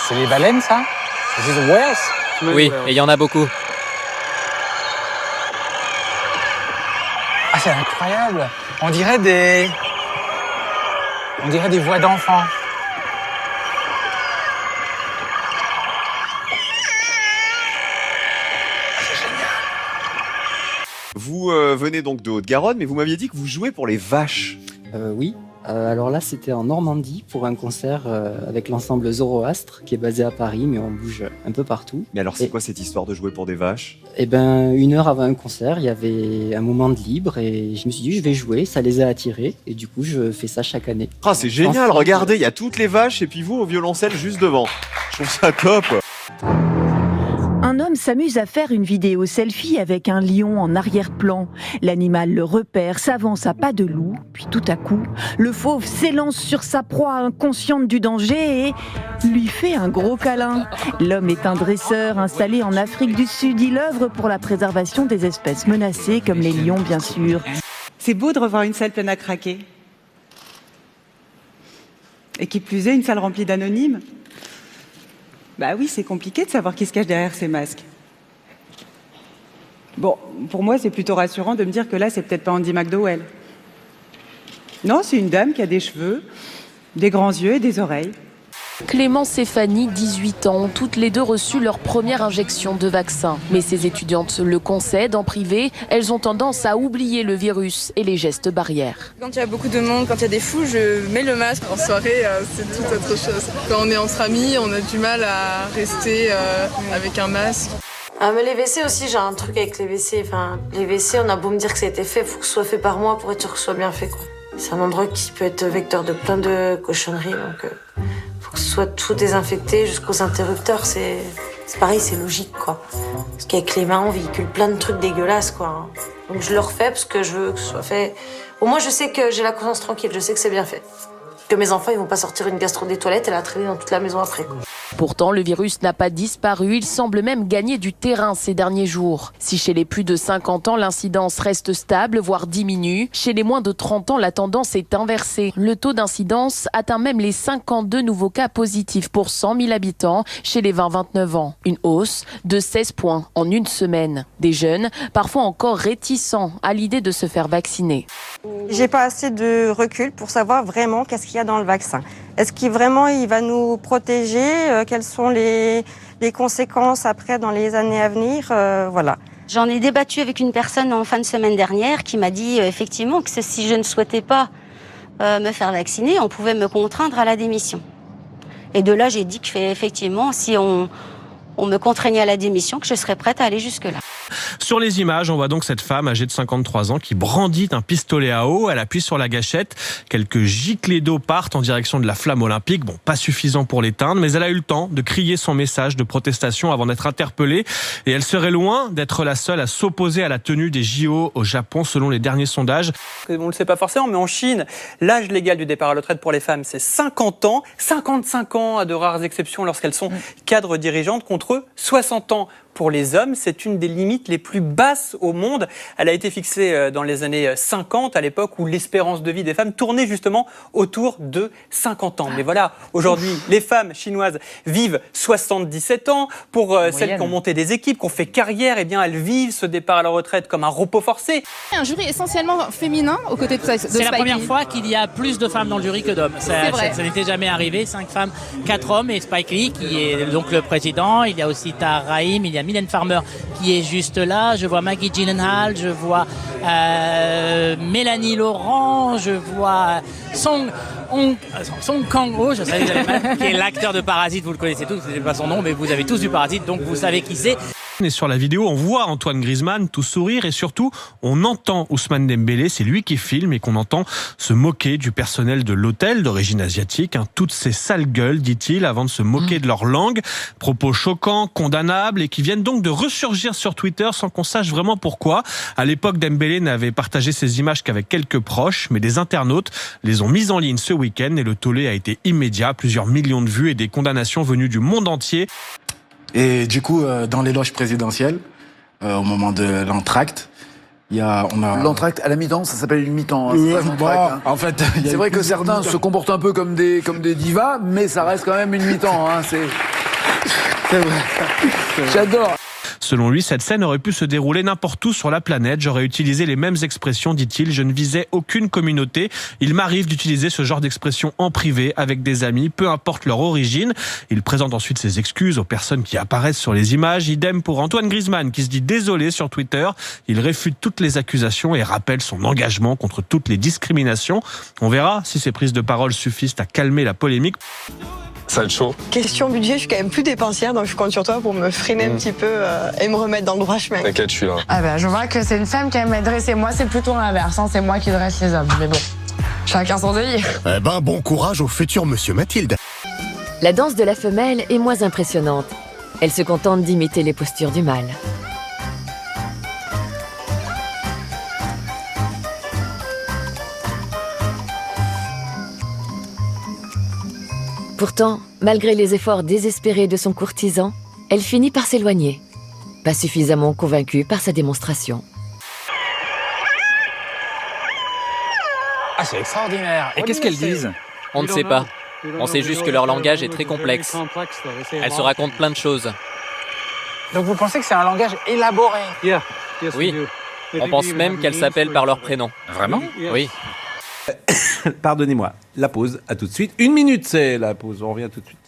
C'est les baleines, ça? This is the whales? Oui, et il y en a beaucoup. Ah, c'est incroyable. On dirait des voix d'enfants. Vous venez donc de Haute-Garonne, mais vous m'aviez dit que vous jouez pour les vaches. Oui. Alors là, c'était en Normandie pour un concert avec l'ensemble Zoroastre qui est basé à Paris, mais on bouge un peu partout. Mais alors, c'est quoi cette histoire de jouer pour des vaches? Eh ben, 1 heure avant un concert, il y avait un moment de libre et je me suis dit, je vais jouer, ça les a attirés et du coup, je fais ça chaque année. Ah, c'est génial, regardez, il y a toutes les vaches et puis vous au violoncelle juste devant. Je trouve ça top. Un homme s'amuse à faire une vidéo selfie avec un lion en arrière-plan. L'animal le repère, s'avance à pas de loup, puis tout à coup, le fauve s'élance sur sa proie inconsciente du danger et lui fait un gros câlin. L'homme est un dresseur installé en Afrique du Sud. Il œuvre pour la préservation des espèces menacées, comme les lions bien sûr. C'est beau de revoir une salle pleine à craquer. Et qui plus est, une salle remplie d'anonymes. Bah oui, c'est compliqué de savoir qui se cache derrière ces masques. Bon, pour moi, c'est plutôt rassurant de me dire que là, c'est peut-être pas Andy McDowell. Non, c'est une dame qui a des cheveux, des grands yeux et des oreilles. Clémence et Fanny, 18 ans, ont toutes les deux reçu leur première injection de vaccin. Mais ces étudiantes le concèdent en privé, elles ont tendance à oublier le virus et les gestes barrières. Quand il y a beaucoup de monde, quand il y a des fous, je mets le masque. En soirée, c'est tout autre chose. Quand on est entre amis, on a du mal à rester avec un masque. Ah mais les WC aussi, j'ai un truc avec les WC. Enfin, les WC, on a beau me dire que ça a été fait, faut que ce soit fait par moi pour être sûr que ce soit bien fait, quoi. C'est un endroit qui peut être vecteur de plein de cochonneries, donc faut que ce soit tout désinfecté jusqu'aux interrupteurs. C'est pareil, c'est logique, quoi. Parce qu'avec les mains, on véhicule plein de trucs dégueulasses, quoi. Donc je le refais parce que je veux que ce soit fait. Au moins, je sais que j'ai la conscience tranquille, je sais que c'est bien fait. Que mes enfants, ils vont pas sortir une gastro des toilettes et la traîner dans toute la maison après, quoi. Pourtant, le virus n'a pas disparu, il semble même gagner du terrain ces derniers jours. Si chez les plus de 50 ans, l'incidence reste stable, voire diminue, chez les moins de 30 ans, la tendance est inversée. Le taux d'incidence atteint même les 52 nouveaux cas positifs pour 100 000 habitants chez les 20-29 ans. Une hausse de 16 points en une semaine. Des jeunes, parfois encore réticents à l'idée de se faire vacciner. J'ai pas assez de recul pour savoir vraiment qu'est-ce qu'il y a dans le vaccin. Est-ce qu'il vraiment il va nous protéger? Quelles sont les conséquences après dans les années à venir? Voilà. J'en ai débattu avec une personne en fin de semaine dernière qui m'a dit effectivement que si je ne souhaitais pas me faire vacciner, on pouvait me contraindre à la démission. Et de là, j'ai dit qu'effectivement, si on me contraignait à la démission, que je serais prête à aller jusque-là. Sur les images, on voit donc cette femme âgée de 53 ans qui brandit un pistolet à eau. Elle appuie sur la gâchette. Quelques giclées d'eau partent en direction de la flamme olympique. Bon, pas suffisant pour l'éteindre, mais elle a eu le temps de crier son message de protestation avant d'être interpellée. Et elle serait loin d'être la seule à s'opposer à la tenue des JO au Japon, selon les derniers sondages. On ne le sait pas forcément, mais en Chine, l'âge légal du départ à la retraite pour les femmes, c'est 50 ans. 55 ans, à de rares exceptions, lorsqu'elles sont cadres dirigeantes, contre 60 ans. Pour les hommes, c'est une des limites les plus basses au monde. Elle a été fixée dans les années 50, à l'époque où l'espérance de vie des femmes tournait justement autour de 50 ans. Mais voilà, aujourd'hui, les femmes chinoises vivent 77 ans. Pour celles qui ont monté des équipes, qui ont fait carrière, eh bien, elles vivent ce départ à la retraite comme un repos forcé. Un jury essentiellement féminin aux côtés de Spike Lee. C'est la première fois qu'il y a plus de femmes dans le jury que d'hommes. Ça n'était jamais arrivé. 5 femmes, 4 hommes et Spike Lee qui est donc le président. Il y a aussi Tahar Rahim, il y a Mylène Farmer qui est juste là. Je vois Maggie Gyllenhaal, je vois Mélanie Laurent, je vois Song Kang-ho, je savais que j'allais mal, qui est l'acteur de Parasite. Vous le connaissez tous, c'est pas son nom, mais vous avez tous vu Parasite, donc vous savez qui c'est. Et sur la vidéo, on voit Antoine Griezmann tout sourire et surtout, on entend Ousmane Dembélé, c'est lui qui filme et qu'on entend se moquer du personnel de l'hôtel d'origine asiatique. Toutes ces sales gueules, dit-il, avant de se moquer de leur langue. Propos choquants, condamnables et qui viennent donc de ressurgir sur Twitter sans qu'on sache vraiment pourquoi. À l'époque, Dembélé n'avait partagé ces images qu'avec quelques proches, mais des internautes les ont mises en ligne ce week-end et le tollé a été immédiat. Plusieurs millions de vues et des condamnations venues du monde entier. Et du coup, dans les loges présidentielles, au moment de l'entracte, L'entracte à la mi-temps, ça s'appelle une mi-temps. Hein, c'est pas une entracte, hein. En fait, c'est vrai que certains se comportent un peu comme des divas, mais ça reste quand même une mi-temps. Hein, c'est vrai. J'adore. Selon lui, cette scène aurait pu se dérouler n'importe où sur la planète. J'aurais utilisé les mêmes expressions, dit-il. Je ne visais aucune communauté. Il m'arrive d'utiliser ce genre d'expression en privé avec des amis, peu importe leur origine. Il présente ensuite ses excuses aux personnes qui apparaissent sur les images. Idem pour Antoine Griezmann qui se dit désolé sur Twitter. Il réfute toutes les accusations et rappelle son engagement contre toutes les discriminations. On verra si ces prises de parole suffisent à calmer la polémique. Ça va être chaud. Question budget, je suis quand même plus dépensière, donc je compte sur toi pour me freiner un petit peu et me remettre dans le droit chemin. T'inquiète, je suis là. Ah bah, je vois que c'est une femme qui aime être dressée. Moi, c'est plutôt l'inverse. Hein. C'est moi qui dresse les hommes. Mais bon, chacun son délire. Eh ben, bon courage au futur monsieur Mathilde. La danse de la femelle est moins impressionnante. Elle se contente d'imiter les postures du mâle. Pourtant, malgré les efforts désespérés de son courtisan, elle finit par s'éloigner. Pas suffisamment convaincue par sa démonstration. Ah, c'est extraordinaire. Et qu'est-ce qu'elles disent? On ne sait pas. On sait juste que leur langage est très complexe. Elles se racontent plein de choses. Donc vous pensez que c'est un langage élaboré? Oui. On pense même qu'elles s'appellent par leur prénom. Vraiment? Oui. Pardonnez-moi, la pause, à tout de suite. 1 minute, c'est la pause, on revient tout de suite.